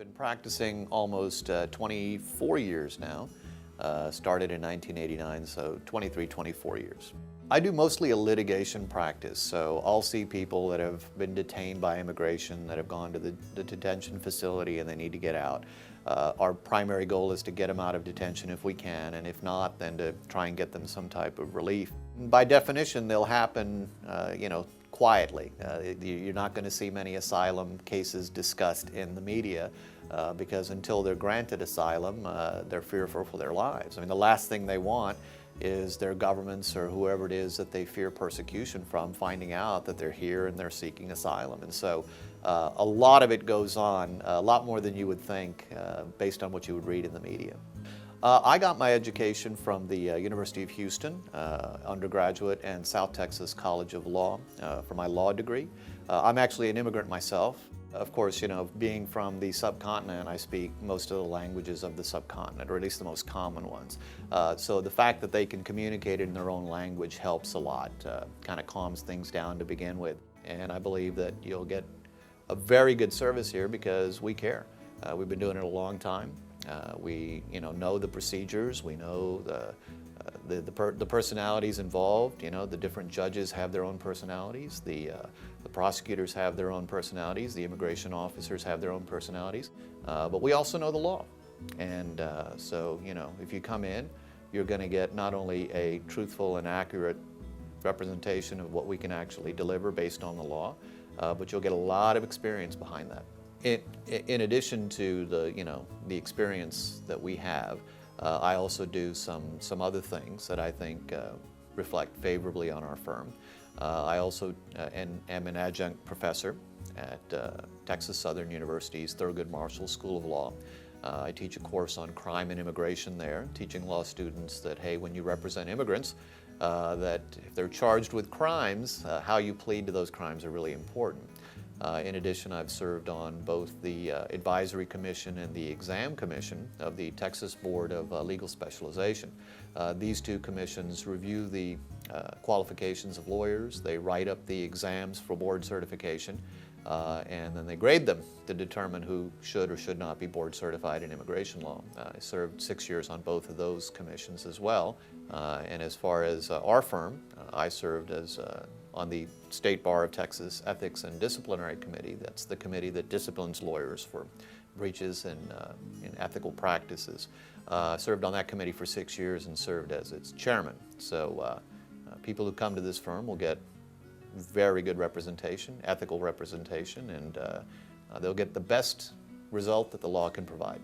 Been practicing almost 24 years now. Started in 1989, so 23, 24 years. I do mostly a litigation practice, so I'll see people that have been detained by immigration, that have gone to the detention facility and they need to get out. Our primary goal is to get them out of detention if we can, and if not, then to try and get them some type of relief. By definition, they'll happen, quietly. You're not going to see many asylum cases discussed in the media because until they're granted asylum, they're fearful for their lives. I mean, the last thing they want is their governments or whoever it is that they fear persecution from finding out that they're here and they're seeking asylum. And so a lot of it goes on, a lot more than you would think based on what you would read in the media. I got my education from the University of Houston, undergraduate, and South Texas College of Law for my law degree. I'm actually an immigrant myself. Of course, being from the subcontinent, I speak most of the languages of the subcontinent, or at least the most common ones. So the fact that they can communicate in their own language helps a lot, kind of calms things down to begin with. And I believe that you'll get a very good service here because we care. We've been doing it a long time. We know the procedures, we know the personalities involved. The different judges have their own personalities, the prosecutors have their own personalities, the immigration officers have their own personalities, but we also know the law. And so if you come in, you're going to get not only a truthful and accurate representation of what we can actually deliver based on the law, but you'll get a lot of experience behind that. In addition to the experience that we have, I also do some other things that I think reflect favorably on our firm. I also am an adjunct professor at Texas Southern University's Thurgood Marshall School of Law. I teach a course on crime and immigration there, teaching law students that, hey, when you represent immigrants, that if they're charged with crimes, how you plead to those crimes are really important. In addition, I've served on both the Advisory Commission and the Exam Commission of the Texas Board of Legal Specialization. These two commissions review the qualifications of lawyers, they write up the exams for board certification, and then they grade them to determine who should or should not be board certified in immigration law. I served 6 years on both of those commissions as well. And as far as our firm, I served as on the State Bar of Texas Ethics and Disciplinary Committee. That's the committee that disciplines lawyers for breaches in ethical practices. Served on that committee for 6 years and served as its chairman. So people who come to this firm will get very good representation, ethical representation, and they'll get the best result that the law can provide.